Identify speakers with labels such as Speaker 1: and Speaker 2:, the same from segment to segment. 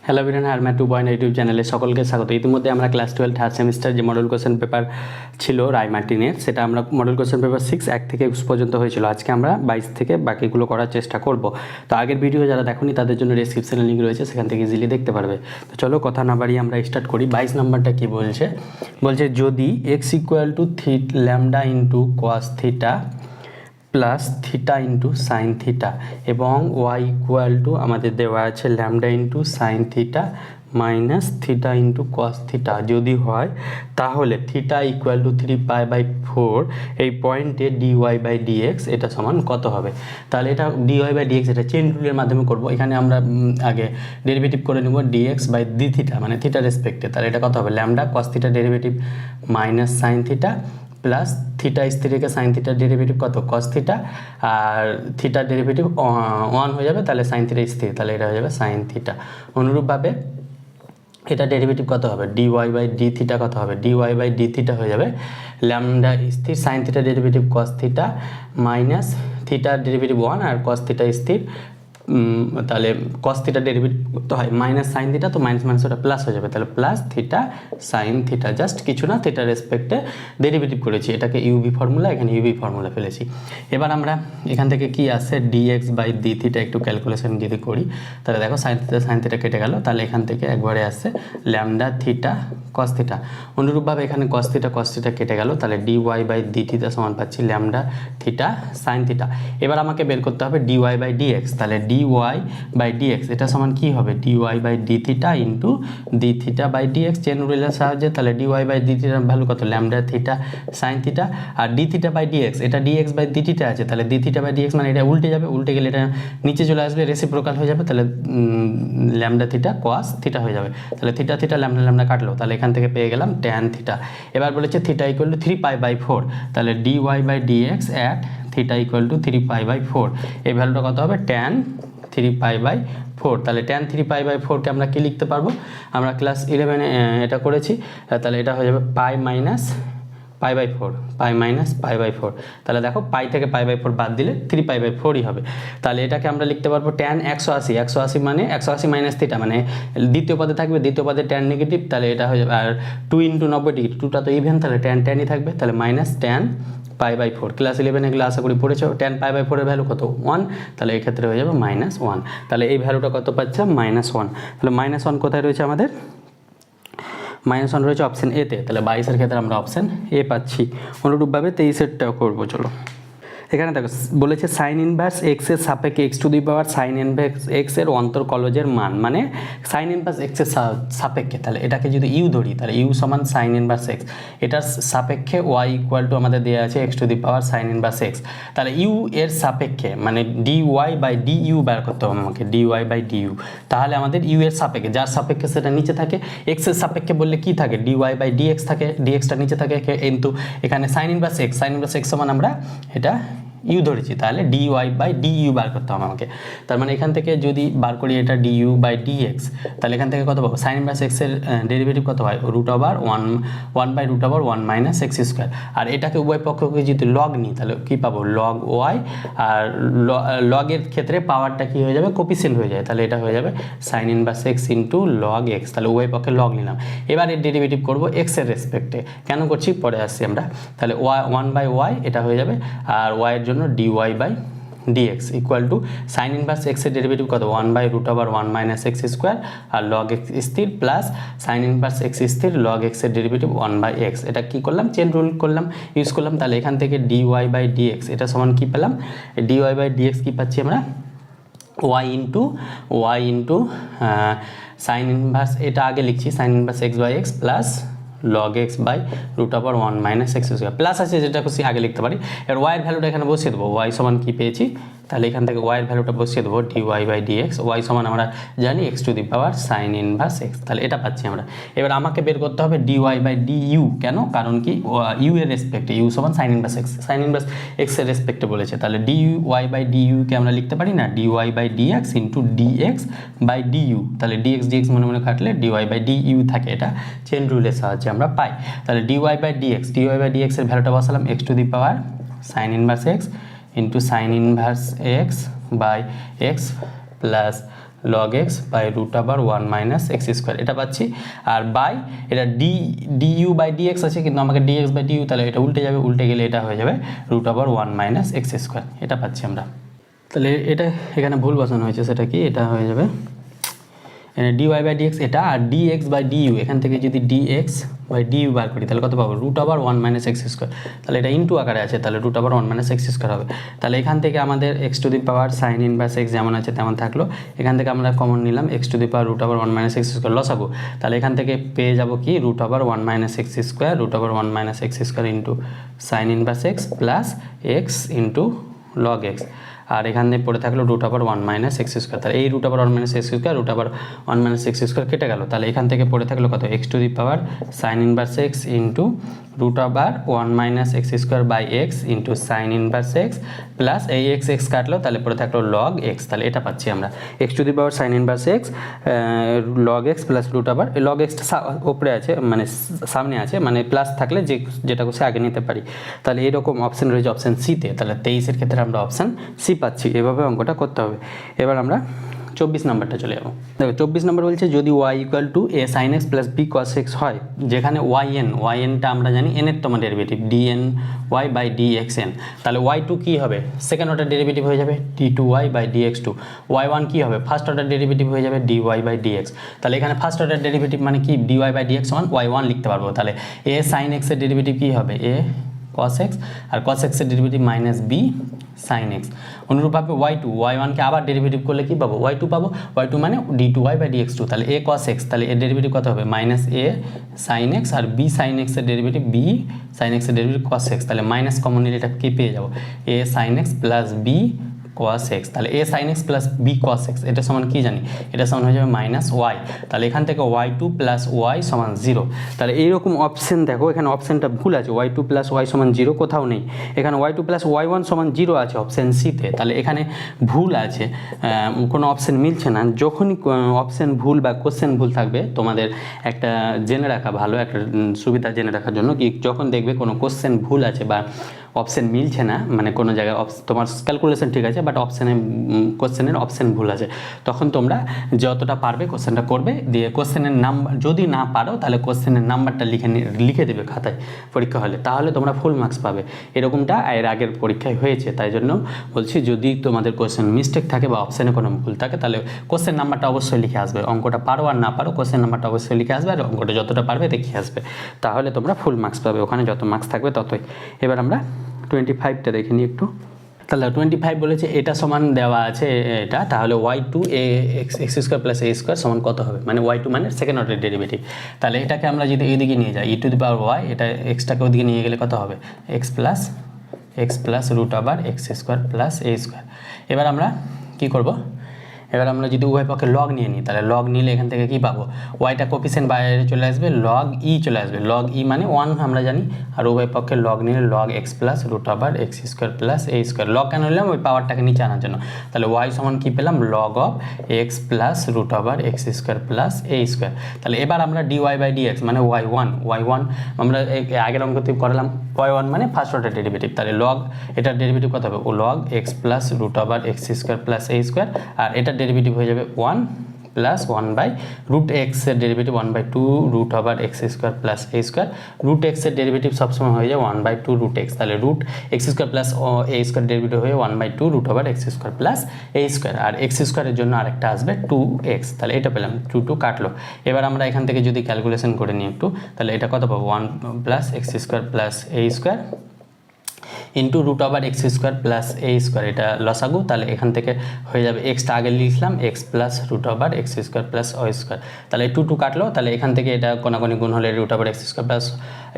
Speaker 1: Hello everyone, হারমা 2.0 YouTube চ্যানেলে সকলকে স্বাগত। ইতিমধ্যে আমরা ক্লাস 12 থার্ড সেমিস্টার যে মডেল কোশ্চেন পেপার ছিল রায় মার্টিনের, সেটা আমরা মডেল কোশ্চেন পেপার 6 1 থেকে 20 পর্যন্ত হয়েছিল। আজকে আমরা 22 থেকে বাকিগুলো করার চেষ্টা করব। তো আগের ভিডিও যারা দেখোনি তাদের জন্য ডেসক্রিপশনে লিঙ্ক রয়েছে, সেখান থেকে ইজিলি দেখতে পারবে। তো চলো কথা না বাড়িয়ে আমরা স্টার্ট করি। 22 নম্বরটা কি বলছে? যদি x = lambda into cos theta plus theta into sine theta এবং y আমাদের দেওয়া আছে lambda into sine theta minus theta into cos theta যদি হয়, তাহলে থিটা = 3π/4 এই পয়েন্টে dy/dx এটা সমান কত হবে? তাহলে এটা dy/dx এটা চেইন রুলের মাধ্যমে করব। এখানে আমরা আগে ডেরিভেটিভ করে নেব dx/d থিটা, মানে থিটা রেসপেক্টে। তাহলে এটা কত হবে? Lambda cos theta derivative minus sine theta plus theta স্থিরকে সাইন থিটার ডেরিভেটিভ কত? কস থিটা, আর থিটার ডেরিভেটিভ 1 হয়ে যাবে, তাহলে সাইন থিটা স্থির, তাহলে এটা হয়ে যাবে সাইন থিটা। অনুরূপভাবে এটা ডেরিভেটিভ কত হবে? dy/d থিটা কত হবে? dy/d থিটা হয়ে যাবে ল্যামডা স্থির sine theta derivative cos theta minus থিটার ডেরিভেটিভ 1 আর কস থিটা স্থির, তাহলে কস থিটা ডেরিভেটিভ তো হয় মাইনাস সাইন থিটা, তো মাইনাস মাইনাস ওটা প্লাস হয়ে যাবে, তাহলে plus theta sine theta. Just কিছু না, থিটা রেসপেক্টে ডেরিভেটিভ করেছি, এটাকে ইউভি ফর্মুলা, এখানে ইউভি ফর্মুলা ফেলেছি। এবার আমরা এখান থেকে কি আসছে? dx/d থিটা একটু ক্যালকুলেশন যদি করি, তাহলে দেখো সাইন থিটা কেটে গেল, তাহলে এখান থেকে একবারে আসছে ল্যামডা থিটা কস থিটা। অনুরূপভাবে এখানে কস থিটা কেটে গেল, তাহলে dy/d থিটা সমান পাচ্ছি ল্যামডা থিটা সাইন থিটা। এবার আমাকে বের করতে হবে dy/dx, তাহলে dy/dx এটা সমান কি হবে? dy/d থিটা ইন্টু d থিটা/dx চেন রুলের সাহায্যে। তাহলে dy/d থিটার ভ্যালু কত? ল্যামডা থিটা সাইন থিটা, আর d থিটা/dx এটা dx/d থিটা আছে, তাহলে d থিটা/dx মানে এটা উল্টে যাবে, উল্টে গেলে এটা নিচে চলে আসবে, রেসিপ্রোকাল হয়ে যাবে, তাহলে ল্যামডা থিটা কস থিটা হয়ে যাবে। তাহলে থিটা ল্যামডা কাটলো, তাহলে এখান থেকে পেয়ে গেলাম ট্যান থিটা। এবার বলেছে থিটা = 3π/4, তাহলে dy/dx at থিটা = 3π/4 এই ভ্যালুটা কত হবে? ট্যান 3π/4। তাহলে ট্যান 3π/4কে আমরা কি লিখতে পারবো? আমরা ক্লাস 11 এটা করেছি, তাহলে এটা হয়ে যাবে পাই মাইনাস π/4, তাহলে দেখো পাই থেকে π/4 বাদ দিলে 3π/4ই হবে। তাহলে এটাকে আমরা লিখতে পারবো ট্যান 180 মানে 180 মাইনাস থিটা, মানে দ্বিতীয় পদে থাকবে, দ্বিতীয় পদে ট্যান নেগেটিভ, তাহলে এটা হয়ে যাবে, আর 2 × 90 ডিগ্রি, 2টা তো ইভেন, তাহলে ট্যানই থাকবে, তাহলে মাইনাস ট্যান π/4। ক্লাস 11 এগুলো আশা করি পড়েছো। ট্যান π/4 এর ভ্যালু কত? 1, তাহলে এই ক্ষেত্রে হয়ে যাবে -1। তাহলে এই ভ্যালুটা কত পাচ্ছে? -1। তাহলে -1 কোথায় রয়েছে আমাদের? -1 রয়েছে অপশান এতে, তাহলে 22-এর ক্ষেত্রে আমরা অপশান এ পাচ্ছি। অনুরূপভাবে 23-এরটাও করবো। চলো এখানে দেখো বলেছে সাইন ইনভার্স x এর সাপেক্ষে x⁴ সাইন ইনভার্স x এর অন্তর্কলজের মান, মানে সাইন ইনভার্স x এর সাপেক্ষে। তাহলে এটাকে যদি ইউ ধরি, তাহলে ইউ সমান সাইন ইনভার্স x, এটার সাপেক্ষে y = আমাদের দেওয়া আছে x⁴ সাইন ইনভার্স x। তাহলে ইউ এর সাপেক্ষে মানে dy/du বের করতে হবে আমাকে, dy/du। তাহলে আমাদের ইউ এর সাপেক্ষে, যার সাপেক্ষে সেটা নিচে থাকে, x এর সাপেক্ষে বললে কি থাকে? dy/dx থাকে, dxটা নিচে থাকে, কিন্তু এখানে সাইন ইনভার্স x সমান আমরা এটা ইউ ধরেছি, তাহলে dy/du বার করতে হবে আমাকে। তার মানে এখান থেকে যদি বার করি এটা du/dx, তাহলে এখান থেকে কত পাবো? সাইন ইনভার্স x এর ডেরিভেটিভ কত হয়? √1/1 - x²। আর এটাকে উভয় পক্ষকে যদি লগ নিই, তাহলে কি পাবো? লগ y, আর লগের ক্ষেত্রে পাওয়ারটা কি হয়ে যাবে? কোপিসেন্ট হয়ে যায়, তাহলে এটা হয়ে যাবে sign inverse x × log x। তাহলে উভয় পক্ষে লগ নিলাম। এবার এর ডেরিভেটিভ করব x এর রেসপেক্টে, কেন করছি পরে আসছি আমরা। তাহলে 1/y এটা হয়ে যাবে, আর y এর জন্য dy/dx = সাইন ইনভার্স x এর ডেরিভেটিভ কত? 1/√1 - x², আর log x স্থির প্লাস সাইন ইনভার্স x স্থির log x এর ডেরিভেটিভ 1/x। এটা কি করলাম? চেন রুল করলাম, ইউজ করলাম। তাহলে এখান থেকে dy/dx এটা সমান কি পেলাম? dy/dx কি পাচ্ছি আমরা? y * সাইন ইনভার্স, এটা আগে লিখছি, sign inverse x/x plus log x/√1 - x², plus আছে যেটা খুশি আগে লিখতে পারি। এবার y এর ভ্যালুটা এখানে বসিয়ে দেবো, y সমান কি পেয়েছি? তাহলে এখান থেকে y এর ভ্যালুটা বসিয়ে দেবো dy/dx, y সমান আমরা জানি x⁴ সাইন ইনভার্স x, তাহলে এটা পাচ্ছি আমরা। এবার আমাকে বের করতে হবে dy/du, কেন? কারণ কি u এর রেসপেক্টে, u সমান sign inverse x, sign inverse x এর রেসপেক্টে বলেছে, তাহলে dy/du কে আমরা লিখতে পারি না dy/dx × dx/du, তাহলে dx মনে মনে কাটলে dy/du থাকে, এটা চেন রুলের সাহায্যে আমরা পাই। তাহলে dy/dx এর ভ্যালুটা বসালাম x⁴ sine inverse x × sine inverse x/x plus log x by root over 1 minus x square এটা পাচ্ছি। আর বাই এটা ডিইউ বাই ডিএক্স আছে, কিন্তু আমাকে ডিএক্স বাই ডিইউ, তাহলে এটা উল্টে যাবে, উল্টে গেলে এটা হয়ে যাবে root over 1 minus x square, এটা পাচ্ছি আমরা। তাহলে এটা এখানে ভুল বসানো হয়েছে, সেটা কি, এটা হয়ে যাবে dy বাই dx এটা, আর dx বাই du এখান থেকে যদি dx বাই du বার করি তাহলে কত পাবো, root over 1 minus x square. তাহলে এটা ইনটু আকারে আছে, তাহলে root over 1 minus x square হবে। তাহলে এখান থেকে আমাদের x to the power sine inverse x যেমন আছে তেমন থাকলো, এখান থেকে আমরা কমন নিলাম x to the power root over 1 minus x square লসাগু। তাহলে এখান থেকে পেয়ে যাবো কি, root over 1 minus x square, root over 1 minus x square into sine inverse x plus x into log x. আর এখান থেকে পড়ে থাকলো root over 1 minus x square. তাহলে এই root over 1 minus x square, root over 1 minus x square কেটে গেল। তাহলে এখান থেকে পড়ে থাকলো কত, x to the power sine inverse x into root over 1 minus x square by x into sine inverse x plus এই এক্স এক্স কাটলো, তাহলে পড়ে থাকলো লগ এক্স। তাহলে এটা পাচ্ছি আমরা x to the power sine inverse x log x plus root over, log এক্সটা ওপরে আছে মানে সামনে আছে, মানে প্লাস থাকলে যেটা করছে আগে নিতে পারি। তাহলে এরকম অপশান রয়েছে অপশান সিতে, তাহলে 23-এর ক্ষেত্রে আমরা অপশান সি পাচ্ছি। এভাবে অঙ্কটা করতে হবে। এবার আমরা 24 নাম্বারটা চলে যাবো। দেখো 24 নাম্বার বলছে যদি y equal to a sin x plus b cos x হয়, যেখানে yn টা আমরা জানি n এর তোমার derivative dn y by dxn, তাহলে y2 কী হবে, সেকেন্ড অর্ডার ডেরিভেটিভ হয়ে যাবে d2y বাই dx2, y1 কী হবে, ফার্স্ট অর্ডার ডেরিভেটিভ হয়ে যাবে dy বাই dx। তাহলে এখানে ফার্স্ট অর্ডার ডেরিভেটিভ মানে কি, dy বাই dx সমান y1 লিখতে পারবো। তাহলে a sin x এর ডেরিভেটিভ কী হবে, a cos x, আর cos x এর derivative minus b sin x। অনুরূপভাবে y1কে আবার ডেরিভেটিভ করলে কি পাবো, y2 পাবো, y2 মানে d2y বাই dx2। তাহলে a cos x, তাহলে এর ডেরিভেটিভ কত হবে, মাইনাস a sin x, আর b sin x এর ডেরিভেটিভ b sin x এর ডেরিভেটিভ cos x। তাহলে মাইনাস কমন নিলে এটা কি পেয়ে যাবো, a sin x plus b cos x। তাহলে a sin x plus b cos x এটা সমান কি জানি, এটা সমান হয়ে যাবে মাইনাস y। তাহলে এখান থেকে y2 প্লাস y সমান 0। তাহলে এইরকম অপশন দেখো, এখানে অপশানটা ভুল আছে, y2 প্লাস y সমান 0 কোথাও নেই, এখানে y2 প্লাস y1 সমান 0 আছে অপশান সিতে। তাহলে এখানে ভুল আছে, কোনো অপশান মিলছে না। যখনই অপশান ভুল বা কোশ্চেন ভুল থাকবে, তোমাদের একটা জেনে রাখা ভালো, একটা সুবিধা জেনে রাখার জন্য কি, যখন দেখবে কোনো কোশ্চেন ভুল আছে বা অপশান মিলছে না, মানে কোনো জায়গায় তোমার ক্যালকুলেশন ঠিক আছে বাট কোশ্চেনের অপশান ভুল আছে, তখন তোমরা যতটা পারবে কোশ্চেনটা করবে, দিয়ে কোশ্চেনের নাম্বার যদি না পারো তাহলে কোশ্চেনের নাম্বারটা লিখে দেবে খাতায় পরীক্ষা হলে, তাহলে তোমরা ফুল মার্কস পাবে। এরকমটা এর আগের পরীক্ষায় হয়েছে, তাই জন্য বলছি যদি তোমাদের কোশ্চেন মিস্টেক থাকে বা অপশানে কোনো ভুল থাকে তাহলে কোশ্চেন নাম্বারটা অবশ্যই লিখে আসবে। অঙ্কটা পারো আর না পারো কোশ্চেন নাম্বারটা অবশ্যই লিখে আসবে, আর অঙ্কটা যতটা পারবে দেখে আসবে, তাহলে তোমরা ফুল মার্কস পাবে। ওখানে যত মার্কস থাকবে ততই। এবার আমরা 25টা দেখে নিই একটু। তাহলে 25 বলেছে এটা সমান দেওয়া আছে এটা, তাহলে y2 x square plus a square সমান কত হবে, মানে y2 মানে সেকেন্ড অর্ডার ডেরিভেটিভ। তাহলে এটাকে আমরা যদি এইদিকে নিয়ে যাই, ই টু দি পাওয়ার y, এটা এক্সটাকে ওদিকে নিয়ে গেলে কত হবে, x plus root over x square plus a square. এবার আমরা কি করব, এবার আমরা যদি উভয় পক্ষে লগ নিয়ে নিই, তাহলে লগ নিলে এখান থেকে কী পাবো, ওয়াইটা কোফিসিয়েন্ট বাইরে চলে আসবে, লগ ই চলে আসবে, লগ ই মানে 1 আমরা জানি, আর উভয় পক্ষে লগ নিলে log x plus root over x square plus a square. Log কেন নিলাম, ওই পাওয়ারটাকে নিচে আনার জন্য। তাহলে ওয়াই সমান কী পেলাম, log of x plus root over x square plus a square. তাহলে এবার আমরা ডিওয়াই বাই ডিএক্স মানে ওয়াই1 আমরা আগের অঙ্কতে করালাম, y1 মানে ফার্স্ট অর্ডার ডেরিভেটিভ। তাহলে লগ এটার ডেরিভেটিভ কত হবে, ও log x plus root over x square plus a square, আর এটার ডেরিভেটিভ হয়ে যাবে 1 প্লাস 1 বাই রুট এক্স এর derivative 1/2 root over x square plus a square. Root x এর ডেরিভেটিভ সবসময় হয়ে যায় 1/2 রুট এক্স। তাহলে root x square plus a square derivative হয়ে 1/2 root over x square plus a square, R x স্কোয়ারের জন্য আরেকটা আসবে 2x। তাহলে এটা পেলাম 2 কাটলো। এবার আমরা এখান থেকে যদি ক্যালকুলেশন করে নিই একটু, তাহলে এটা কত পাবো, 1 plus x square plus a square into root over x square plus a square, এটা লসাগু। তাহলে এখান থেকে হয়ে যাবে এক্সটা আগে লিখলাম x plus root over x square plus y square. তাহলে 2 কাটলো, তাহলে এখান থেকে এটা কোনাকোনি গুণ হলে root over x square plus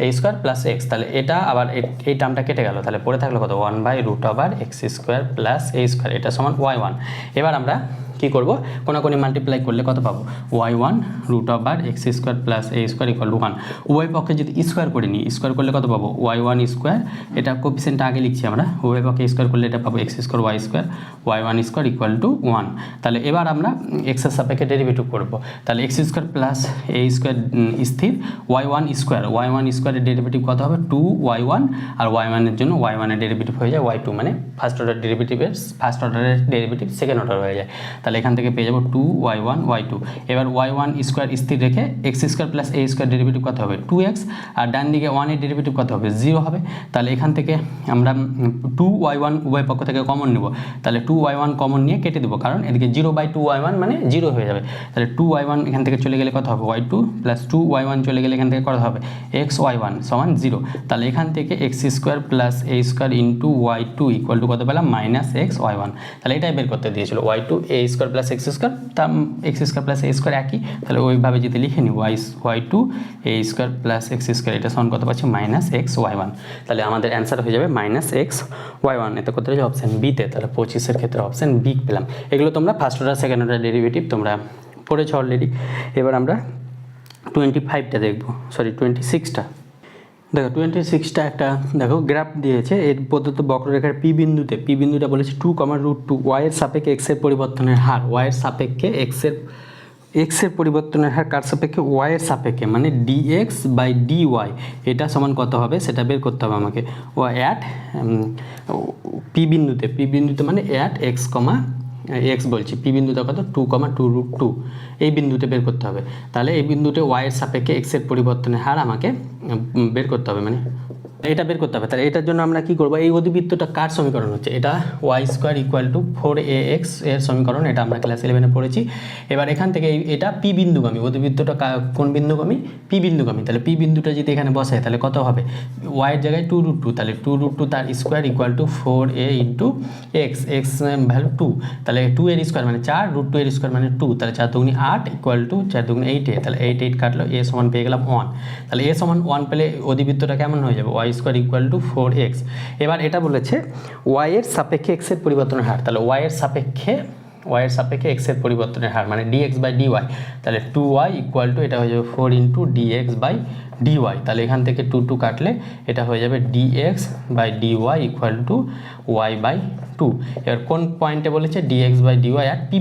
Speaker 1: a square plus x. তাহলে এটা আবার এই টার্মটা কেটে গেল, তাহলে পড়ে থাকলো কত, 1 by root over x square plus a square, এটা সমান y1। এবার আমরা কী করবো, কোনাকোনি মাল্টিপ্লাই করলে কত পাবো, y1 root over x square plus a square equal to 1। উভয় পক্ষে যদি স্কোয়ার করে নিই, স্কোয়ার করলে কত পাবো, y1 স্কোয়ার, এটা কোফিসিয়েন্টটা আগে লিখছি আমরা, উভয় পক্ষে স্কোয়ার করলে এটা পাবো x square y square, y1 square equal to 1। তাহলে এবার আমরা এক্সের সাপেক্ষে ডেরিভেটিভ করবো, তাহলে x square plus a square স্থির, y1 স্কোয়ারের ডেরিভেটিভ কত হবে, 2y1, আর y1 এর জন্য y1 এর ডেরিভেটিভ হয়ে যায় y2, মানে ফার্স্ট অর্ডারের ডেরিভেটিভ সেকেন্ড অর্ডার হয়ে যায়। তাহলে এখান থেকে পেয়ে যাবো 2y1 y2। এবার y1 স্কোয়ার স্থির রেখে x square plus a square derivative কত হবে 2x, আর ডান দিকে 1 এর ডেরিভেটিভ কত হবে 0 হবে। তাহলে এখান থেকে আমরা 2y1 উভয় পক্ষ থেকে কমন নেব, তাহলে 2y1 কমন নিয়ে কেটে দেবো, কারণ এদিকে 0/2y1 মানে 0 হয়ে যাবে। তাহলে 2y1 এখান থেকে চলে গেলে কত হবে y2 প্লাস 2y1 চলে গেলে এখান থেকে কত হবে xy1 সমান 0। তাহলে এখান থেকে x square plus a square into y2 equal to কত পেলাম -xy1। তাহলে এটাই বের করতে দিয়েছিল y2 a square plus x square, তার x square plus a square একই, তাহলে ওইভাবে যদি লিখে নিই y2 a square plus x square, এটা সমান কত পাচ্ছি -xy1। তাহলে আমাদের অ্যান্সার হয়ে যাবে -xy1। এটা কোথায় রয়েছে অপশান বিতে, তাহলে 25-এর ক্ষেত্রে অপশান বি পেলাম। এগুলো তোমরা first order second order derivative তোমরা পড়েছো অলরেডি। এবার আমরা 25টা দেখবো, সরি 26টা। দেখো 26টা একটা দেখো গ্রাফ দিয়েছে, এর প্রদত্ত বক্ররেখার পি বিন্দুটা বলেছে 2, y এর সাপেক্ষে x এর পরিবর্তনের হার, y এর সাপেক্ষে x এর পরিবর্তনের হার কার সাপেক্ষে y এর সাপেক্ষে, মানে dx/dy, এটা সমান কত হবে সেটা বের করতে হবে আমাকে। ও অ্যাট পি বিন্দুতে মানে অ্যাট x বলছি, পি বিন্দুটা কত 2, এই বিন্দুতে বের করতে হবে। তাহলে এই বিন্দুতে y এর সাপেক্ষে x এর পরিবর্তনের হার আমাকে বের করতে হবে, মানে এটা বের করতে হবে। তাহলে এটার জন্য আমরা কি করব, এই অধিবৃত্তটা কার সমীকরণ হচ্ছে, এটা y² = 4ax এর সমীকরণ, এটা আমরা ক্লাস 11-এ পড়েছি। এবার এখান থেকে এটা পি বিন্দুগামী, অধিবৃত্তটা কোন বিন্দুগামী, পি বিন্দুগামী। তাহলে পি বিন্দুটা যদি এখানে বসায় তাহলে কত হবে, y এর জায়গায় 2√2, তাহলে 2√2 তার স্কোয়ার = 4a × x ভ্যালু 2, তাহলে 2 এর স্কোয়ার মানে 4, √2 এর স্কোয়ার মানে 2, তাহলে 4 দুগুণে 8 = 4 দুগুণে 8, তাহলে 8 কাটলো, a সমান পেয়ে গেলাম 1। তাহলে a সমান 1 পেলে অধিবৃত্তটা কেমন হয়ে যাবে, y² = 4x। এবার এটা বলেছে y এর সাপেক্ষে x এর পরিবর্তনের হার, তাহলে y এর সাপেক্ষে x এর পরিবর্তনের হার মানে dx/dy, তাহলে 2y = এটা হয়ে যাবে 4 × dx/dy, তাহলে এখান থেকে 2 কাটলে এটা হয়ে যাবে dx/dy = y/2। এবার কোন পয়েন্টে বলেছে dx/dy আর পি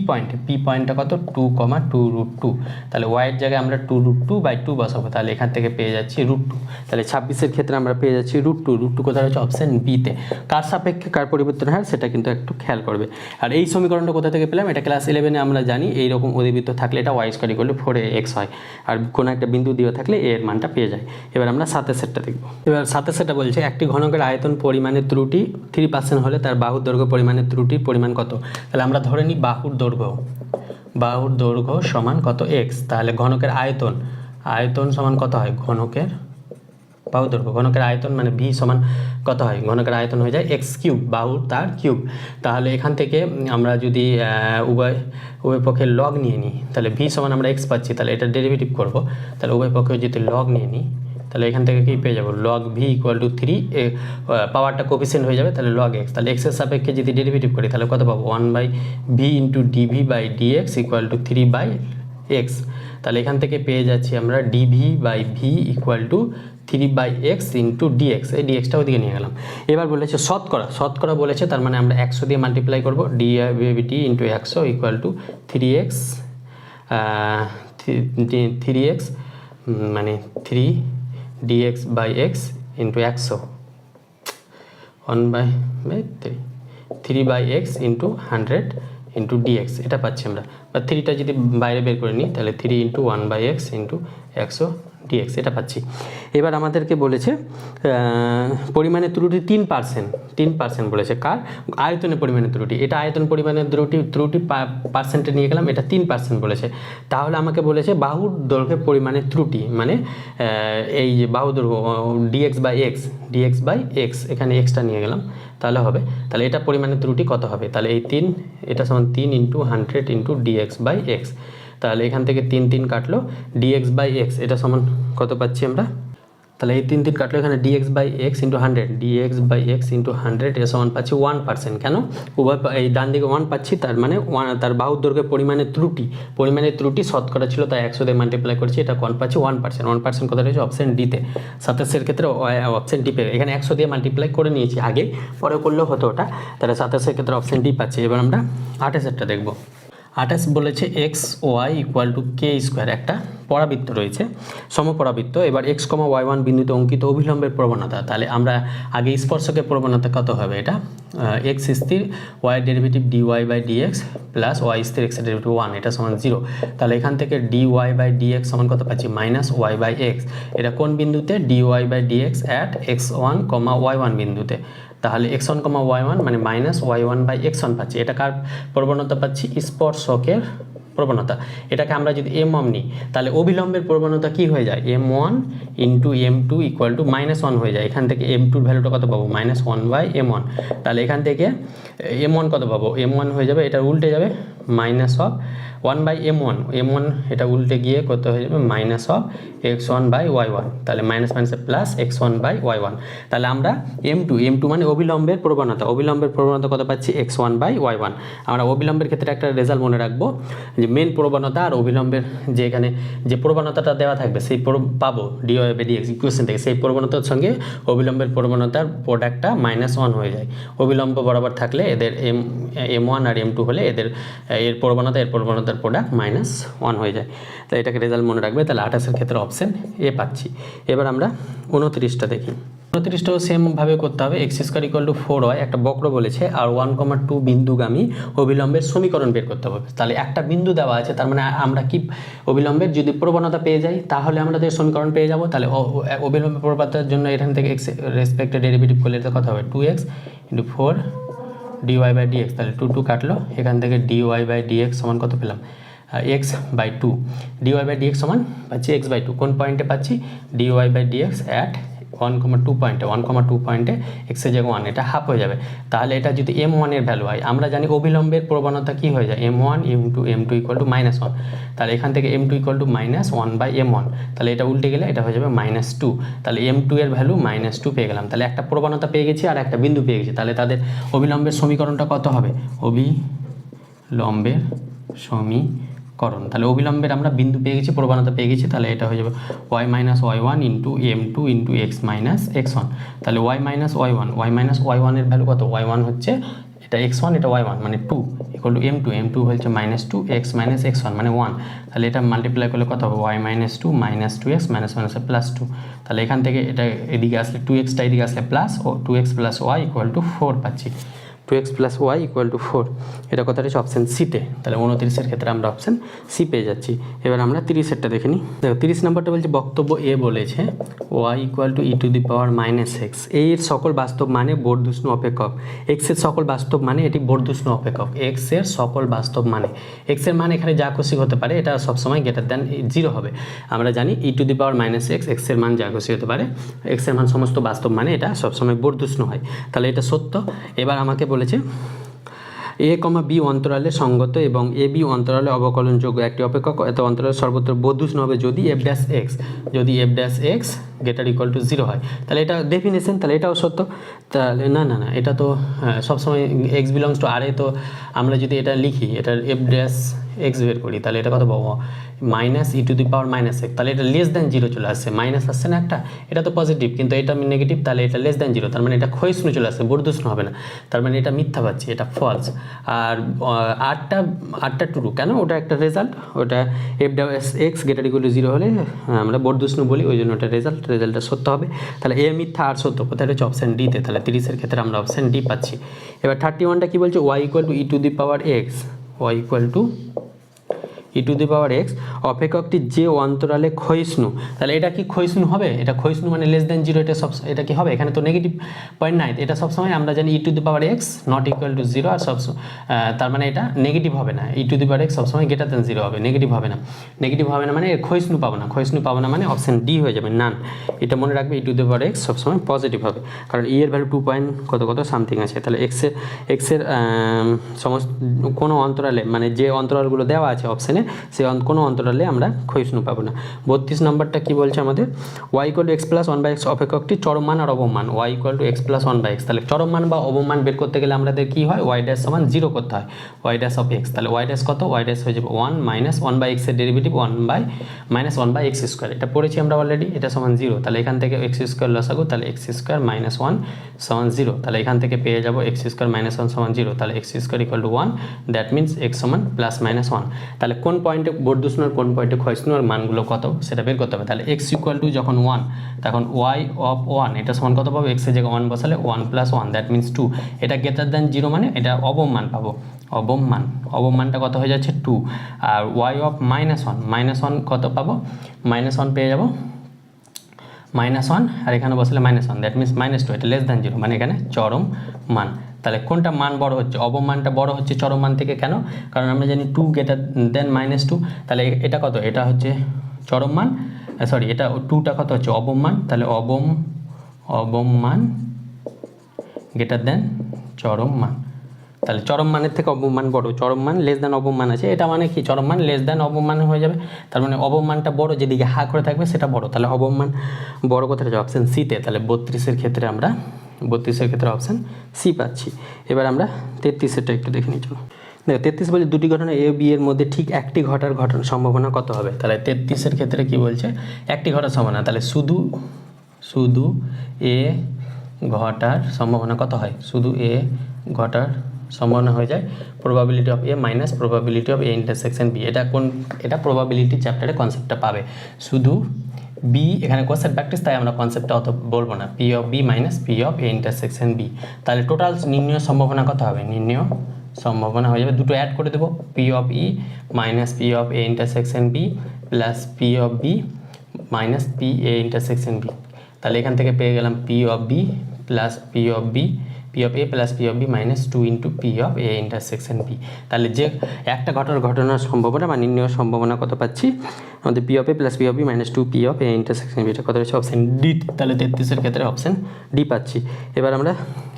Speaker 1: পয়েন্টটা কত 2, 2√2, তাহলে y এর জায়গায় আমরা 2√2/2 বসাবো, তাহলে এখান থেকে পেয়ে যাচ্ছি √2। তাহলে 26-এর ক্ষেত্রে আমরা পেয়ে যাচ্ছি √2 কোথায় রয়েছে অপশান বিতে। কার সাপেক্ষে কার পরিবর্তন হয় সেটা কিন্তু একটু খেয়াল করবে। আর এই সমীকরণটা কোথা থেকে পেলাম, এটা ক্লাস 11-এ আমরা জানি এইরকম অধিবৃত্ত থাকলে এটা y² = 4ax হয়, আর কোনো একটা বিন্দু দিয়ে থাকলে এর মানটা পেয়ে যায়। এবার আমরা 27-এরটা দেখব। এবার 27-এরটা বলছে একটি ঘনকের আয়তন পরিমাণের ত্রুটি 3% হলে তার বাহুর দৈর্ঘ্য পরিমাণের ত্রুটির পরিমাণ কত। তাহলে আমরা ধরে নিই বাহুর দৈর্ঘ্য সমান কত x, তাহলে ঘনকের আয়তন সমান কত হয়, ঘনকের বাহুর দৈর্ঘ্য, ঘনকের আয়তন মানে v সমান কত হয়, ঘনকের আয়তন হয়ে যায় x³ বাহুর তার কিউব। তাহলে এখান থেকে আমরা যদি উভয় পক্ষের লগ নিয়ে নিই, তাহলে v সমান আমরা x পাচ্ছি, তাহলে এটা ডেরিভেটিভ করব, তাহলে উভয় পক্ষে যদি লগ নিয়ে নিই তাহলে এখান থেকে কি পেয়ে যাবো log v = 3, পাওয়ারটা কোফিসিয়েন্ট হয়ে যাবে, তাহলে log x। তাহলে x এর সাপেক্ষে যদি ডেরিভেটিভ করি তাহলে কত পাবো 1/v × dv/dx = 3/x। তাহলে এখান থেকে পেয়ে যাচ্ছি আমরা dv/v = 3/x × dx, এই dxটা ওদিকে নিয়ে গেলাম। এবার বলেছে শতকরা বলেছে, তার মানে আমরা 100 দিয়ে মাল্টিপ্লাই করবো, dv/dt × 100 = 3x মানে 3 dx/x × 100 1/3 3/x × 100 × dx, এটা পাচ্ছি আমরা। বা 3টা যদি বাইরে বের করে নিই তাহলে 3 × 1/x × 100 dx, এটা পাচ্ছি। এবার আমাদেরকে বলেছে পরিমাণের ত্রুটি 3% বলেছে, কার আয়তনের পরিমাণের ত্রুটি, এটা আয়তন পরিমাণের ত্রুটি পার্সেন্টে নিয়ে গেলাম, এটা 3% বলেছে। তাহলে আমাকে বলেছে বাহুর দৈর্ঘ্যের পরিমাণের ত্রুটি, মানে এই যে বাহু দৈর্ঘ্য dx/x, এখানে xটা নিয়ে গেলাম তাহলে হবে, তাহলে এটা পরিমাণের ত্রুটি কত হবে, তাহলে এই 3, এটা সমান 3 × 100 × dx/x, তাহলে এখান থেকে 3 কাটলো dx/x, এটা সমান কত পাচ্ছি আমরা, তাহলে এই 3 কাটলো এখানে dx/x × 100 এর সমান পাচ্ছি 1%। কেন, উভয় এই ডান দিকে 1 পাচ্ছি, তার মানে তার বাহুর দৈর্ঘ্যের পরিমাণের ত্রুটি শতকরা ছিল, তাই 100 দিয়ে মাল্টিপ্লাই করছি, এটা কোন পাচ্ছি 1%। কোথায় রয়েছে অপশান ডিতে। 27-এর ক্ষেত্রে অপশান ডি পেয়ে, এখানে 100 দিয়ে মাল্টিপ্লাই করে নিয়েছি আগে, পরে করলেও হতো ওটা, তাহলে 27-এর ক্ষেত্রে অপশান ডি পাচ্ছি। এবার আমরা 28-এরটা দেখব। 28 বলেছে x y equal to k square, একটা পরাবৃত্ত রয়েছে, সমপরাবৃত্ত। এবার এক্স কমা ওয়াই ওয়ান বিন্দুতে অঙ্কিত অভিলম্বের প্রবণতা, তাহলে আমরা আগে স্পর্শকের প্রবণতা কত হবে, এটা এক্স স্থির y derivative d y by d x plus y স্থির এক্সের ডেরিভেটিভ 1, এটা সমান 0। তাহলে এখান থেকে d y by d x সমান কত পাচ্ছি, মাইনাস ওয়াই বাই এক্স। এটা কোন বিন্দুতে, d y by d x at x one comma y one বিন্দুতে। তাহলে x one comma y one মানে minus y one by x one পাচ্ছি। এটা কার প্রবণতা পাচ্ছি, স্পর্শকের প্রবণতা। এটাকে আমরা যদি এম ওয়ান নিই তাহলে অবিলম্বের প্রবণতা কি হয়ে যায়, m one into m two equal to minus one হয়ে যায়। এখান থেকে এম টুর ভ্যালুটা কত পাবো, minus one by m one. তাহলে এখান থেকে এম ওয়ান কত পাবো, এম ওয়ান হয়ে যাবে, এটা উল্টে যাবে minus of one by m one, m one এটা উল্টে গিয়ে কত হয়ে যাবে, minus of x one by y one. তাহলে মাইনাস মাইনাসে plus x one by y one. তাহলে আমরা এম টু মানে অবিলম্বের প্রবণতা, অবিলম্বের প্রবণতা কত পাচ্ছি, x one by y one. আমরা অবিলম্বের ক্ষেত্রে একটা রেজাল্ট মনে রাখবো যে মেন প্রবণতা আর অবিলম্বের যে এখানে যে প্রবণতাটা দেওয়া থাকবে সেই পাবো d y by d x equation থেকে, সেই প্রবণতার সঙ্গে অবিলম্বের প্রবণতার প্রোডাক্টটা মাইনাস ওয়ান হয়ে যায়। অবিলম্ব বরাবর থাকলে এদের এম ওয়ান আর এম টু হলে এদের এর প্রবণতার প্রোডাক্ট মাইনাস ওয়ান হয়ে যায়। তাই এটাকে রেজাল্ট মনে রাখবে। তাহলে 28-এর ক্ষেত্রে অপশান এ পাচ্ছি। এবার আমরা 29টা দেখি। 29টাও সেমভাবে করতে হবে। X square equal two 4y একটা বক্র বলেছে আর 1,2 বিন্দুগামী অবিলম্বের সমীকরণ বের করতে হবে। তাহলে একটা বিন্দু দেওয়া আছে, তার মানে আমরা কি অবিলম্বের যদি প্রবণতা পেয়ে যাই তাহলে আমাদের সমীকরণ পেয়ে যাব। তাহলে অবিলম্বের প্রবণতার জন্য এখান থেকে এক্স রেসপেক্টে ডেরিভেটিভ করলে এটা কত হবে, 2x into 4 dy by dx। তাহলে 2 কাটলো, এখান থেকে dy বাই dx সমান কত পেলাম, x by 2। dy by dx সমান পাচ্ছি x বাই 2। কোন পয়েন্টে পাচ্ছি, dy বাই dx অ্যাট 1,2 পয়েন্টে, 1,2 পয়েন্টে এক্স এর জায়গায় 1, এটা হাফ হয়ে যাবে। তাহলে এটা যদি m1 এর ভ্যালু হয়, আমরা জানি অবিলম্বের প্রবণতা কি হয়ে যায়, m1 into m2 equal to minus 1। তাহলে এখান থেকে m2 equal to minus 1 by m1। তাহলে এটা উল্টে গেলে এটা হয়ে যাবে মাইনাস 2। তাহলে m2 এর ভ্যালু মাইনাস 2 পেয়ে গেলাম। তাহলে একটা প্রবণতা পেয়ে গেছি আর একটা বিন্দু পেয়ে গেছি। তাহলে তাদের অবিলম্বের সমীকরণটা কত হবে, অবিলম্বের সমীকরণ। তাহলে অবিলম্বের আমরা বিন্দু পেয়ে গেছি, প্রবণতা পেয়ে গেছি। তাহলে এটা হয়ে যাবে y minus y one into m two into x minus x one. তাহলে y মাইনাস ওয়াই ওয়ানের ভ্যালু কত, ওয়াই ওয়ান হচ্ছে এটা এক্স ওয়ান, এটা ওয়াই ওয়ান মানে 2 ইকুয়াল টু এম টু হচ্ছে minus 2 x minus x one মানে 1। তাহলে এটা মাল্টিপ্লাই করলে কত হবে, y minus 2 minus 2x minus মাইনাসে প্লাস 2। তাহলে এখান থেকে এটা এদিকে আসলে 2xটা এদিকে আসলে প্লাস, ও 2x plus y equal to 4 পাচ্ছি। 2x plus y equal to 4, এটা কথা হচ্ছে অপশান সিতে। তাহলে 29-এর ক্ষেত্রে আমরা অপশান সি পেয়ে যাচ্ছি। এবার আমরা 30-এরটা দেখে নিই। দেখো 30 নম্বরটা বলছে বক্তব্য এ বলেছে y equal to e to the power minus x, এর সকল বাস্তব মানে বর্ধুষ্ণু অপেক্ষক। এক্সের সকল বাস্তব মানে এটি বর্ধুষ্ণু অপেক্ষক। এক্সের সকল বাস্তব মানে, এক্সের মান এখানে যা খুশি হতে পারে, এটা সবসময় গ্রেটার দ্যান 0 হবে। আমরা জানি e to the power minus x, এক্সের মান যা খুশি হতে পারে, এক্সের মান সমস্ত বাস্তব মানে এটা সবসময় বর্ধুষ্ণু হয়। তাহলে এটা সত্য। এবার আমাকে বলেছে এ কমা বি অন্তরালে সঙ্গত এবং এ বি অন্তরালে অবকলনযোগ্য একটি অপেক্ষক এত অন্তরালে সর্বত্র বর্ধুষ্ণু হবে যদি F dash x greater equal to 0 হয়। তাহলে এটা ডেফিনেশন, তাহলে এটাও সত্য। তাহলে না এটা তো সবসময় এক্স বিলংস টু আর এ, তো আমরা যদি এটা লিখি, এটার এফ ড্যাশ এক্স বের করি, তাহলে এটা কত পাবো, minus E to the power minus x. তাহলে এটা লেস দ্যান 0 চলে আসছে, মাইনাস আসছে না একটা, এটা তো পজিটিভ কিন্তু এটা নেগেটিভ। তাহলে এটা লেস দ্যান 0, তার মানে এটা ক্ষয়িষ্ণু চলে আসছে, বর্ধুষ্ণু হবে না। তার মানে এটা মিথ্যা পাচ্ছি, এটা ফলস। আর আটটা ট্রু, কেন, ওটা একটা রেজাল্ট, ওটা F dash x greater equal to 0 হলে আমরা বর্ধুষ্ণু বলি, ওই জন্য ওটা রেজাল্টটা সত্য হবে। তাহলে এ মিথ্যা আর সত্য কোথায় হচ্ছে, অপশান ডিতে। তাহলে 30-এর ক্ষেত্রে আমরা অপশান ডি পাচ্ছি। এবার 31টা কী বলছে, y equal to e to the power x, y equal to e to the power x অপেক্ষকটি যে অন্তরালে ক্ষয়িষ্ণু। তাহলে এটা কি ক্ষয়িষ্ণু হবে, এটা ক্ষয়িষ্ণু মানে লেস দ্যান 0, এটা কি হবে, এখানে তো নেগেটিভ পয়েন্ট নাই। এটা সবসময় আমরা জানি e to the power x not equal to 0, আর তার মানে এটা নেগেটিভ হবে না। E to the power x সবসময় গ্রেটার দ্যান 0 হবে, নেগেটিভ হবে না মানে ক্ষয়িষ্ণু পাবো না মানে অপশান ডি হয়ে যাবে, নান। এটা মনে রাখবে, ই টু দি পাওয়ার এক্স সবসময় পজিটিভ হবে, কারণ ই এর ভ্যালু 2 পয়েন্ট কত সামথিং আছে। তাহলে এক্সের সমস্ত কোনো অন্তরালে মানে যে অন্তরালগুলো দেওয়া আছে অপশানে সেকশনে সেই কোনো অন্তরালে আমরা ক্ষয়িষ্ণু পাবো না। 32 নম্বরটা কি বলছে আমাদের, y = x + 1/x অপেক্ষকটি চরম মান আর অবমান, y = x + 1/x। তাহলে চরম মান বা অবমান বের করতে গেলে আমাদের কি হয়, y' = 0 করতে হয়, y' তাহলে y' কত, y' হয়ে যাবে 1 - 1/x এর ডেরিভেটিভ 1/(-1/x²। এটা পড়েছি আমরা অলরেডি, এটা সমান 0। তাহলে এখান থেকে x² লসাগু, তাহলে x² - 1 সমান 0। তাহলে এখান থেকে পেয়ে যাবো x² - 1 সমান 0। তাহলে x² = 1, দ্যাট মিনস x সমান +-1। তাহলে কোন পয়েন্টে বর্ধষ্ণু আর কোন পয়েন্টে ক্ষয়িষ্ণু আর মানগুলো কত সেটা বের করতে হবে। তাহলে x = যখন 1 তখন y(1) এটা সমান কত পাবো, x এর জায়গায় 1 বসালে 1 + 1, দ্যাট মিনস 2। এটা > 0 মানে এটা অবমান পাবো, অবমানটা কত হয়ে যাচ্ছে 2। আর y(-1) কত পাবো, -1 পেয়ে যাবো, -1 আর এখানে বসালে -1, দ্যাট মিনস -2। এটা <0 মানে এখানে চরম মান। তাহলে কোনটা মান বড় হচ্ছে, অবমানটা বড় হচ্ছে চরম মান থেকে, কেন, কারণ আমরা জানি 2 > -2। তাহলে এটা কত, এটা হচ্ছে চরম মান, সরি এটা 2টা কত হচ্ছে অবমান। তাহলে অবমান > চরম মান। তাহলে চরম মানের থেকে অবমান বড়, চরম মান <> অবমান আছে, এটা মানে কি চরম মান <> অবমান হয়ে যাবে। তার মানে অবমানটা বড়, যেদিকে হা করে থাকবে সেটা বড়। তাহলে অবমান বড় কোথায় যাবে, অপশান সিতে। তাহলে 32-এর ক্ষেত্রে আমরা 32-এর ক্ষেত্রে অপশান সি পাচ্ছি। এবার আমরা 33-এরটা একটু দেখে নিই, চলো। দেখো 33 বলে দুটি ঘটনা এ ও বি এর মধ্যে ঠিক একটি ঘটার সম্ভাবনা কত হবে। তাহলে 33-এর ক্ষেত্রে কি বলছে, একটি ঘটার সম্ভাবনা। তাহলে শুধু এ ঘটার সম্ভাবনা কত হয়, শুধু এ ঘটার সম্ভাবনা হয়ে যায় probability of A minus probability of A intersection B. এটা প্রবাবিলিটি চ্যাপ্টারে কনসেপ্টটা পাবে। শুধু বি এখানে কোশ্চেন প্র্যাকটিস, তাই আমরা কনসেপ্টটা অত বলবো না, P of B minus P of A intersection B. তাহলে টোটাল নির্ণয় সম্ভাবনা কত হবে, নির্ণয় সম্ভাবনা হয়ে যাবে, দুটো অ্যাড করে দেবো, P of E minus P of A intersection B plus P of B minus P A intersection B. তাহলে এখান থেকে পেয়ে গেলাম P of B plus P of B, P of A plus P of B minus 2 × P of A intersection B. তাহলে যে একটা ঘটনার সম্ভাবনা বা নির্ণয় সম্ভাবনা কত পাচ্ছি, আমাদের P of A plus P of B minus 2 P of A intersection B, এটা কত হচ্ছে অপশান ডি। তাহলে 33-এর ক্ষেত্রে অপশান ডি পাচ্ছি। এবার আমরা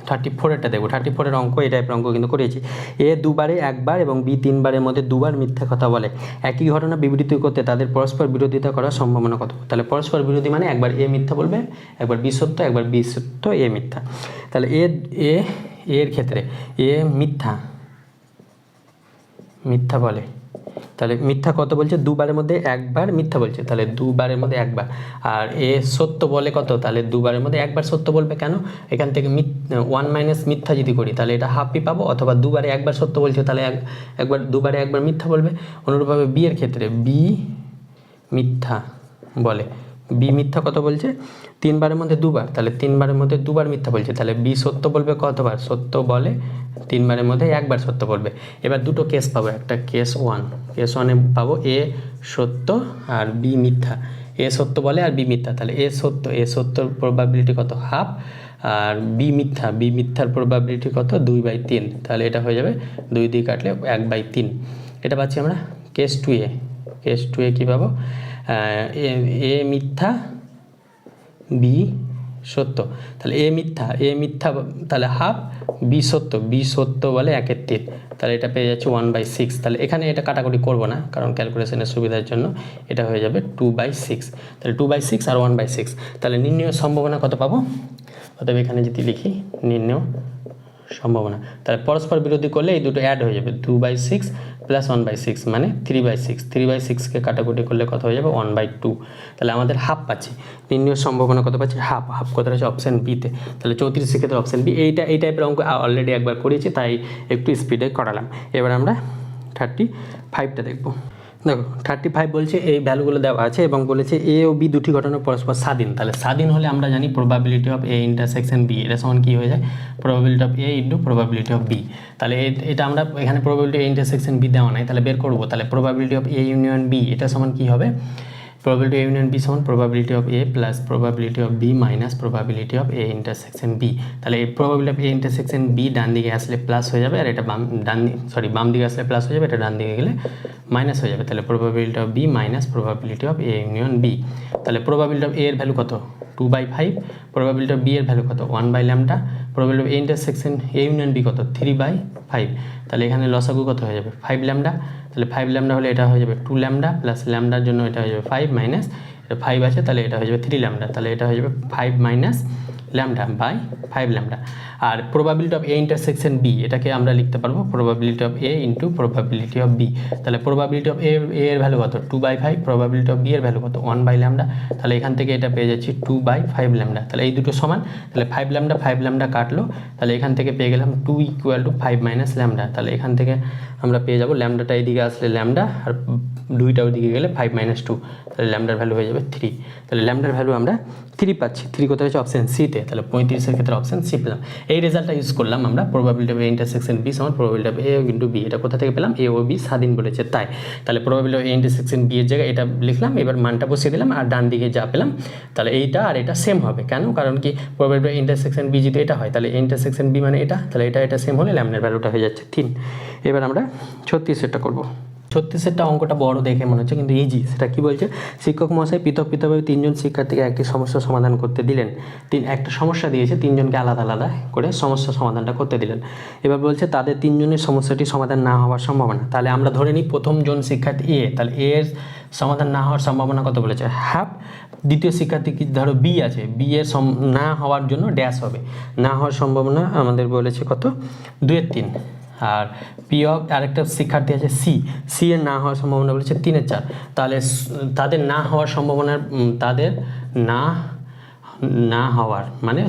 Speaker 1: 34-এরটা দেখবো। 34-এর অঙ্ক, এই টাইপের অঙ্ক কিন্তু করেছি। এ দুবারে একবার এবং বি 3 বারের মধ্যে 2 বার মিথ্যা কথা বলে, একই ঘটনা বিবৃতি করতে তাদের পরস্পর বিরোধিতা করার সম্ভাবনা কত। তাহলে পরস্পর বিরোধী মানে একবার এ মিথ্যা বলবে, একবার বি সত্য, একবার বি সত্য, এ মিথ্যা। তাহলে এর ক্ষেত্রে এ মিথ্যা বলে, তাহলে মিথ্যা কত বলছে, 2 বারের মধ্যে একবার মিথ্যা বলছে, তাহলে 2 বারের মধ্যে একবার। আর এ সত্য বলে কত, তাহলে 2 বারের মধ্যে একবার সত্য বলবে, কেন, এখান থেকে 1 - মিথ্যা যদি করি তাহলে এটা হাফই পাবো, অথবা 2 বারে একবার সত্য বলছে তাহলে একবার 2 বারে একবার মিথ্যা বলবে। অনুরূপভাবে বি এর ক্ষেত্রে বি মিথ্যা বলে, বি মিথ্যা কত বলছে, 3 বারের মধ্যে 2 বার, তাহলে 3 বারের মধ্যে 2 বার মিথ্যা বলছে, তাহলে বি সত্য বলবে কতবার, সত্য বলে 3 বারের মধ্যে একবার সত্য বলবে। এবার দুটো কেস পাবো, একটা কেস 1 পাবো এ সত্য আর বি মিথ্যা, এ সত্য বলে আর বি মিথ্যা। তাহলে এ সত্যর প্রবাবিলিটি কত, হাফ, আর বি মিথ্যার প্রবাবিলিটি কত, 2/3। তাহলে এটা হয়ে যাবে 2 দিয়ে কাটলে 1/3। এটা পাচ্ছি আমরা কেস 2 এ কী পাবো, এ মিথ্যা বি সত্য, তাহলে এ মিথ্যা তাহলে হাফ, বি সত্য বলে 1/3, তাহলে এটা পেয়ে যাচ্ছে 1/6। তাহলে এখানে এটা কাটাকুটি করবো না, কারণ ক্যালকুলেশনের সুবিধার জন্য এটা হয়ে যাবে 2/6। তাহলে 2/6 আর 1/6, তাহলে নির্ণয় সম্ভাবনা কত পাবো, অতএব এখানে যদি লিখি নির্ণয় সম্ভাবনা, তাহলে পরস্পর বিরোধী করলে এই দুটো অ্যাড হয়ে যাবে, 2/6 প্লাস 1/6 মানে 3/6, 3/6কে কাটাকুটি করলে কত হয়ে যাবে 1/2। তাহলে আমাদের হাফ পাচ্ছি, নির্ণয় সম্ভাবনা কত পাচ্ছি, হাফ কত আছে অপশান বিতে। তাহলে 34-এর ক্ষেত্রে অপশান বি। এই টাইপের অঙ্ক অলরেডি একবার করেছি, তাই একটু স্পিডে করালাম। এবার আমরা 35টা দেখব। দেখো 35 বলছে এই ভ্যালুগুলো দেওয়া আছে এবং বলেছে এ ও বি দুটি ঘটনা পরস্পর স্বাধীন। তাহলে স্বাধীন হলে আমরা জানি probability of A intersection B, এটা সমান কী হয়ে যায়, probability of A into probability of B. তাহলে এটা আমরা এখানে প্রবাবিলিটি এ ইন্টারসেকশন বি দেওয়া নাই, তাহলে বের করবো। তাহলে probability of A union B এটা সমান কী হবে, probability A union B সমান probability of A plus probability of B minus probability of A intersection B। তাহলে এই probability of A intersection B ডান দিকে আসলে প্লাস হয়ে যাবে, আর এটা বাম দিকে আসলে প্লাস হয়ে যাবে, এটা ডান দিকে গেলে মাইনাস হয়ে যাবে। তাহলে probability of B minus probability of A union B। তাহলে probability of A এর ভ্যালু কত, 2/5, probability of B এর ভ্যালু কত, 1/λ, probability of A intersection A union B কত, 3/5। তাহলে এখানে লসাগু কত হয়ে যাবে, 5λ, তাহলে 5 ল্যামডা হলে এটা হয়ে যাবে 2 ল্যামডা প্লাস ল্যামডার জন্য এটা হয়ে যাবে 5 মাইনাস 5 আছে, তাহলে এটা হয়ে যাবে 3 ল্যামডা, তাহলে এটা হয়ে যাবে 5 মাইনাস ল্যামডা বাই 5 ল্যামডা। আর probability of A intersection B, এটাকে আমরা লিখতে পারবো probability of A into probability of B. তাহলে প্রবাবিলিটি অফ এর ভ্যালু কত 2/5, প্রবাবিলিটি অফ বি এর ভ্যালু কত 1 ল্যামডা। তাহলে এখান থেকে এটা পেয়ে যাচ্ছি 2/5 ল্যামডা। তাহলে এই দুটো সমান, তাহলে 5 ল্যামডা কাটলো, তাহলে এখান থেকে পেয়ে গেলাম 2 = 5 মাইনাস ল্যামডা। তাহলে এখান থেকে আমরা পেয়ে যাবো ল্যামডাটা এইদিকে আসলে ল্যামডা আর 2টা ওইদিকে গেলে 5 - 2, তাহলে ল্যামডার ভ্যালু হয়ে যাবে 3। তাহলে ল্যামডার ভ্যালু আমরা 3 পাচ্ছি। 3 কোথায় হচ্ছে অপশান সিতে, তাহলে 35-এর ক্ষেত্রে অপশান সি পেলাম। এই রেজাল্টটা ইউজ করলাম আমরা, probability of A intersection b সমান probability of A into b. এটা কোথা থেকে পেলাম, এ ও বি স্বাধীন বলেছে তাই। তাহলে probability of A intersection B এর জায়গায় এটা লিখলাম, এবার মানটা বসিয়ে দিলাম আর ডান দিকে যা পেলাম তাহলে এইটা আর এটা সেম হবে। কেন, কারণ কি প্রবাবিলিটি অফ ইন্টারসেকশন বি যদি এটা হয় তাহলে ইন্টারসেকশন বি মানে এটা, তাহলে এটা সেম হলে ল্যামডার ভ্যালুটা হয়ে যাচ্ছে 3। এবার আমরা 36-এরটা করবো। 36-এরটা অঙ্কটা বড় দেখে মনে হচ্ছে কিন্তু ইজি। সেটা কি বলছে, শিক্ষক মহাশয় পৃথকভাবে 3জন শিক্ষার্থীকে একটি সমস্যার সমাধান করতে দিলেন। একটা সমস্যা দিয়েছে, 3জনকে আলাদা আলাদা করে সমস্যার সমাধানটা করতে দিলেন। এবার বলছে তাদের 3জনের সমস্যাটি সমাধান না হওয়ার সম্ভাবনা। তাহলে আমরা ধরে নিই প্রথম জন শিক্ষার্থী এ, তাহলে এর সমাধান না হওয়ার সম্ভাবনা কত বলেছে, হাফ। দ্বিতীয় শিক্ষার্থী কি ধরো বি আছে, বি এর না হওয়ার জন্য ড্যাশ হবে, না হওয়ার সম্ভাবনা আমাদের বলেছে কত 2/3। আর পি অফ আরেকটা শিক্ষার্থী আছে সি এর না হওয়ার সম্ভাবনা বলেছে 3/4। তাহলে তাদের না হওয়ার সম্ভাবনার, তাদের না হওয়ার মানে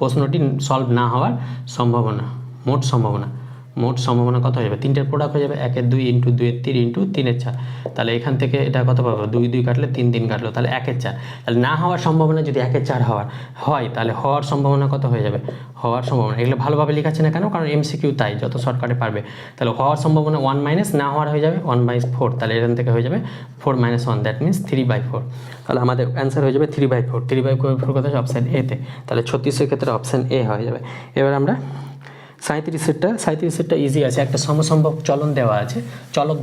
Speaker 1: প্রশ্নটি সলভ না হওয়ার সম্ভাবনা, মোট সম্ভাবনা কত হয়ে যাবে, 3টের প্রোডাক্ট হয়ে যাবে 1 2 ইন্টু 2 3 ইন্টু 3/4। তাহলে এখান থেকে এটা কত পাবো, 2 2 কাটলে 3 3 কাটলো, তাহলে 1/4। তাহলে না হওয়ার সম্ভাবনা যদি 1/4 হয় তাহলে হওয়ার সম্ভাবনা কত হয়ে যাবে, হওয়ার সম্ভাবনা, এগুলো ভালোভাবে লেখাচ্ছে না কেন, কারণ এমসিকিউ তাই, যত শর্টকাটে পারবে। তাহলে হওয়ার সম্ভাবনা 1 মাইনাস না হওয়ার হয়ে যাবে 1/4, তাহলে এখান থেকে হয়ে যাবে 4 - 1, দ্যাট মিনস 3/4। তাহলে আমাদের অ্যান্সার হয়ে যাবে 3/4। 3/4 কথা হচ্ছে অপশান এতে, তাহলে 36-এর ক্ষেত্রে অপশান এ হয়ে যাবে। এবার আমরা 37-এরটা ইজি আছে। একটা সমসম্ভব চলক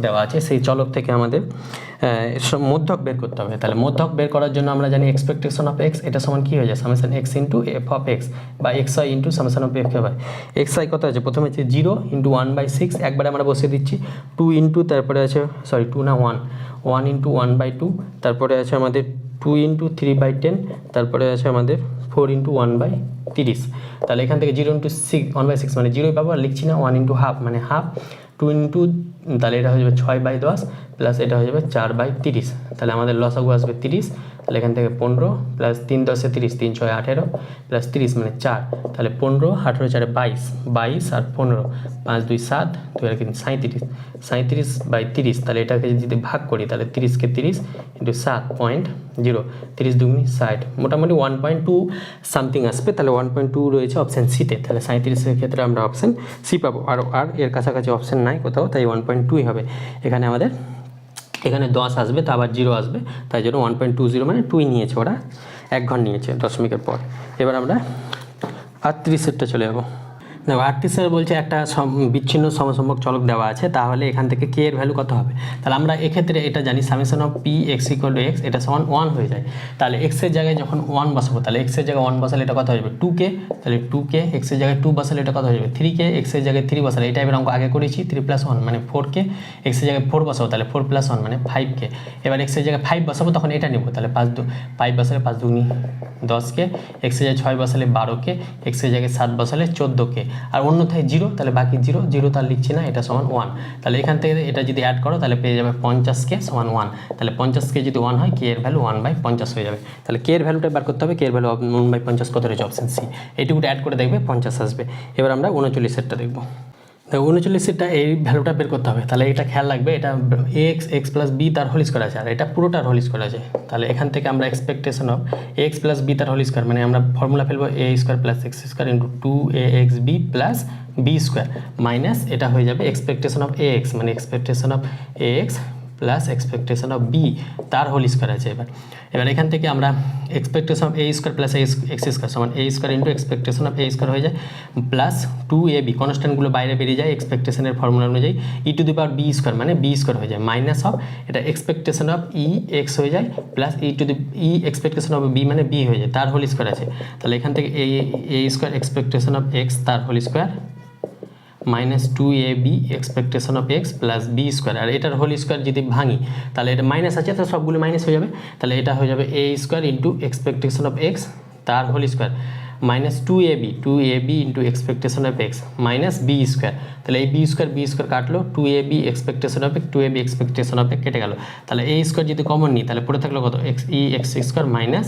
Speaker 1: দেওয়া আছে, সেই চলক থেকে আমাদের মধ্যক বের করতে হবে। তাহলে মধ্যক বের করার জন্য আমরা জানি এক্সপেকটেশন অফ এক্স, এটা সমান কী হয়ে যায়, summation x into f of x বা x i into summation of f হয়। এক্স আই কত আছে, প্রথমে হচ্ছে 0 ইন্টু 1/6, একবারে আমরা বসিয়ে দিচ্ছি 2 ইন্টু, তারপরে আছে 1 ইন্টু 1/2, তারপরে আছে আমাদের 2 ইন্টু 3/10, তারপরে আছে আমাদের 4 ইন্টু 1/30। তাহলে এখান থেকে 0 ইন্টু 1/6 মানে 0 পাবো, আর লিখছি না। 1 ইন্টু হাফ মানে হাফ, 2 ইন্টু, তাহলে এটা হয়ে যাবে 6/10 প্লাস এটা হয়ে যাবে 4/30। তাহলে আমাদের লসাগু আসবে 30। তাহলে এখান থেকে 15 প্লাস 3 × 10 = 30, 3 × 6 = 18 প্লাস 30 মানে 4, তাহলে 15, 18 × 4 = 22 আর 15, 5 2 7, 2 আর 3 37/30। তাহলে এটাকে যদি ভাগ করি তাহলে 30কে 30 ইন্টু 7.0, 30 দুগুনি 60, মোটামুটি 1.2 সামথিং আসবে। তাহলে 1.2 রয়েছে অপশান সিতে। তাহলে 37-এর ক্ষেত্রে আমরা অপশান সি পাবো। আর এর কাছাকাছি অপশান নাই কোথাও, তাই 1.2 হবে। এখানে 10 আসবে, তো আবার 0 আসবে, তাই জন্য 1.20 মানে 2 নিয়েছে ওরা, 1 ঘর নিয়েছে দশমিকের পর। এবার আমরা 38-এরটা চলে যাবো। দেখো 38 বলছে একটা বিচ্ছিন্ন সমসম্ভক চলক দেওয়া আছে, তাহলে এখান থেকে কে এর ভ্যালু কত হবে। তাহলে আমরা এক্ষেত্রে এটা জানি summation of P x = x, এটা সমান 1 হয়ে যায়। তাহলে এক্সের জায়গায় যখন 1 বসাবো, তাহলে এক্সের জায়গায় 1 বসালে এটা কত হয়ে যাবে 2k, তাহলে 2k, এক্সের জায়গায় 2 বসালে এটা কত হয়ে যাবে 3k, এক্সের জায়গায় 3 বসালে এই টাইপের অঙ্ক আগে করেছি, 3 + 1 মানে 4k, এক্সের জায়গায় 4 বসাবো তাহলে 4 + 1 মানে 5k। এবার এক্সের জায়গায় 5 বসাবো তখন এটা নেব, তাহলে 5 বসালে 5 দুগুনি 10k, এক্সের জায়গায় 6 বসালে 12k, এক্সের জায়গায় 7 বসালে 14k, আর অন্যথায় 0, তাহলে বাকি 0 তার লিখছি না, এটা সমান 1। তাহলে এখান থেকে এটা যদি অ্যাড করো তাহলে পেয়ে যাবে 50k সমান 1। তাহলে 50k যদি 1 হয়, কে এর ভ্যালু 1/50 হয়ে যাবে। তাহলে কে এর ভ্যালুটা বার করতে হবে, কে এর ভ্যালু 1/50 কত রয়েছে অপশান সি, এইটুকুটা অ্যাড করে দেখবে 50 আসবে। এবার আমরা 39-এরটা দেখবো। দেখো 39-এরটা এই ভ্যালুটা বের করতে হবে। তাহলে এটা খেয়াল রাখবে, এটা এক্স প্লাস বি তার হোল স্কোয়ার আছে, আর এটা পুরোটার হোল স্কোয়ার আছে। তাহলে এখান থেকে আমরা expectation of x plus b তার হোল স্কোয়ার, মানে আমরা ফর্মুলা ফেলবো a² + x² into 2axb plus b² minus এটা হয়ে যাবে এক্সপেকটেশন অফ ax, মানে expectation of ax plus expectation of B তার হোল স্কোয়ার আছে। এবার এখান থেকে আমরা expectation of a² plus x² সমান a² into expectation of a² হয়ে যায় প্লাস 2ab, কনস্ট্যান্টগুলো বাইরে বেরিয়ে যায় এক্সপেকটেশনের ফর্মুলা অনুযায়ী, e⁻b² মানে b² হয়ে যায় মাইনাস অফ এটা এক্সপেকটেশন অফ ex হয়ে যায় প্লাস এক্সপেকটেশন অফ b মানে b হয়ে যায়, তার হোল স্কোয়ার আছে। তাহলে এখান থেকে a² এক্সপেকটেশন অফ x তার whole square
Speaker 2: minus 2ab expectation of x plus b square, আর এটার হোল স্কোয়ার যদি ভাঙি তাহলে এটা মাইনাস আছে, তো সবগুলো মাইনাস হয়ে যাবে, তাহলে এটা হয়ে যাবে a square into expectation of x তার whole square minus 2ab into expectation of x minus b square, তাহলে এই বি স্কোয়ার কাটলো, 2ab expectation of x 2ab expectation of x কেটে গেল, তাহলে এই স্কোয়ার যদি কমন নিই তাহলে পড়ে থাকলো কত এক্স স্কোয়ার মাইনাস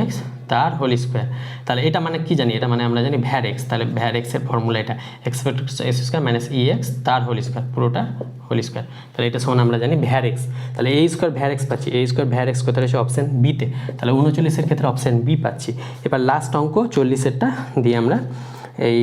Speaker 2: এক্স তার হোল স্কোয়ার। তাহলে এটা মানে কি জানি, এটা মানে আমরা জানি ভ্যার এক্স, তাহলে ভ্যার এক্সের ফর্মুলা এটা expectation x square minus x তার হোল স্কোয়ার, পুরোটা হোল স্কোয়ার, তাহলে এটা সমান আমরা জানি ভ্যার এক্স। তাহলে এই স্কোয়ার ভ্যার এক্স পাচ্ছি, এই স্কোয়ার ভ্যার এক্স কোথায় রয়েছে অপশান বিতে, তাহলে 39-এর ক্ষেত্রে অপশান বি পাচ্ছি। এবার লাস্ট অঙ্ক 40-এরটা দিয়ে আমরা এই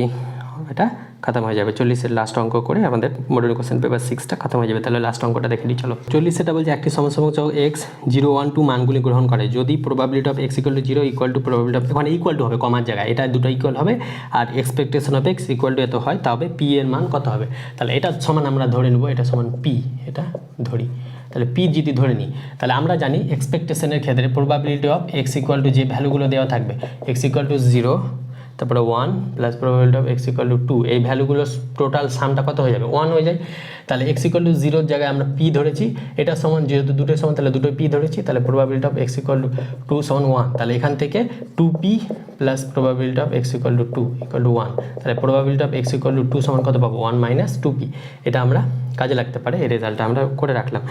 Speaker 2: এটা খতম হয়ে যাবে, 40-এর লাস্ট অঙ্ক করে আমাদের মডেল কোশ্চেন পেপার 6টা খতম হয়ে যাবে। তাহলে লাস্ট অঙ্কটা দেখে নিই চলো। 40-এটা বলছে একটি সমসংখ্যক চলক এক্স 0, 1, 2 মানগুলি গ্রহণ করে যদি probability of x equal to 0 equal to probability of, ওখানে ইকুয়াল টু হবে কমার জায়গায়, এটা দুটো ইকুয়াল হবে, আর expectation of x equal to এত হয়, তবে পি এর মান কত হবে, তাহলে এটা সমান আমরা ধরে নেব, এটা সমান পি, এটা ধরি, তাহলে পি যদি ধরে নিই তাহলে আমরা জানি এক্সপেকটেশনের ক্ষেত্রে probability of x equal two যে ভ্যালুগুলো দেওয়া থাকবে এক্স ইকুয়াল টু 0 তারপরে 1 plus probability of x equal two 2, এই ভ্যালুগুলো টোটাল সামটা কত হয়ে যাবে 1 হয়ে যায়, তাহলে এক্স ইকুয়াল টু 0-র জায়গায় আমরা পি ধরেছি, এটা সমান যেহেতু দুটোই সমান তাহলে দুটোই পি ধরেছি, তাহলে probability of x equal two 2 সমান 1, তাহলে এখান থেকে 2p plus probability of x equal two 2 equal to 1, তাহলে probability of x equal two 2 সমান কত পাবো 1 মাইনাস 2p, এটা আমরা কাজে লাগতে পারে, এই রেজাল্টটা আমরা করে রাখলাম।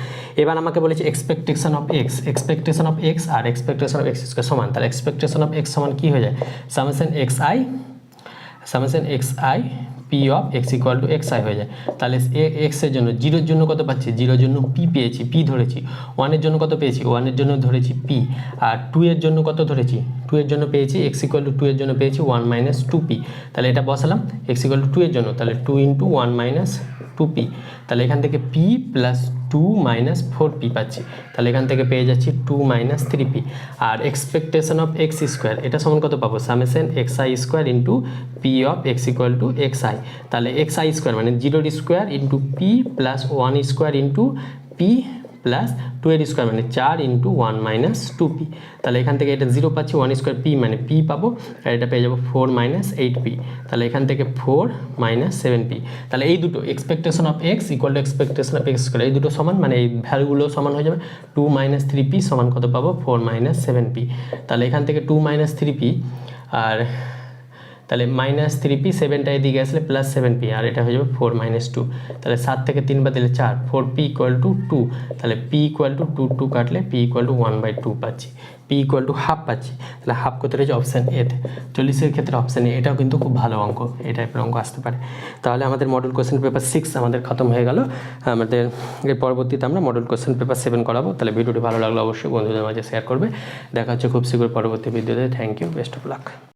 Speaker 2: এবার আমাকে বলেছে এক্সপেকটেশন অফ এক্স আর এক্সপেকটেশন অফ এক্স স্কোয়ার সমান, তাহলে এক্সপেকটেশন অফ এক্স সমান কী হয়ে যায় summation xi P of x equal to xi হয়ে যায়, তাহলে এক্সের জন্য 0-এর জন্য কত পাচ্ছি 0-এর জন্য পি পেয়েছি, পি ধরেছি, 1-এর জন্য কত পেয়েছি 1-এর জন্য ধরেছি পি, আর 2-এর জন্য কত ধরেছি 2-এর জন্য পেয়েছি এক্স ইকুয়াল টু 2-এর জন্য পেয়েছি 1 মাইনাস 2p, তাহলে এটা বসালাম এক্স ইকুয়াল টু 2-এর জন্য, তাহলে 2 ইন্টু 1 মাইনাস 2p, তাহলে এখান থেকে p প্লাস 2 মাইনাস 4p পাচ্ছি, তাহলে এখান থেকে পেয়ে যাচ্ছি 2 মাইনাস 3p, আর এক্সপেকটেশন অফ এক্স স্কোয়ার এটা সমান কত পাবো summation xi square into p of x equal to xi, তাহলে xi স্কোয়ার মানে 0-এর square into p plus 1 square into p plus 2-এর স্কোয়ার মানে 4 ইন্টু 1 মাইনাস 2p, তাহলে এখান থেকে এটা 0 পাচ্ছি, 1 স্কোয়ার পি মানে পি পাবো, আর এটা পেয়ে যাবো 4 মাইনাস 8p, তাহলে এখান থেকে 4 মাইনাস 7p, তাহলে এই দুটো expectation of x equal two expectation of x square এই দুটো সমান, মানে এই ভ্যালুগুলো সমান হয়ে যাবে 2 মাইনাস 3p সমান কত পাবো 4 মাইনাস 7p, তাহলে এখান থেকে 2 মাইনাস 3p আর তাহলে মাইনাস 3p, 7টা এদিকে আসলে প্লাস 7p, আর এটা হয়ে যাবে 4 মাইনাস 2, তাহলে 7 থেকে 3 বাদ দিলে 4, 4p ইকুয়াল টু 2, তাহলে p ইকুয়াল টু 2 কাটলে p ইকুয়াল টু 1/2 পাচ্ছি, p ইকুয়াল টু হাফ পাচ্ছি, তাহলে হাফ কোথায় রয়েছে অপশান এতে, 40-এর ক্ষেত্রে অপশান এ, এটাও কিন্তু খুব ভালো অঙ্ক, এই টাইপের অঙ্ক আসতে পারে। তাহলে আমাদের মডেল কোশ্চেন পেপার 6 আমাদের খতম হয়ে গেল, আমাদের এর পরবর্তীতে আমরা মডেল কোশ্চেন পেপার 7 করাবো, তাহলে ভিডিওটি ভালো লাগলে অবশ্যই বন্ধুদের মাঝে শেয়ার করবে, দেখা হচ্ছে খুব শীঘ্র পরবর্তী ভিডিওতে, thank you, best of lakh.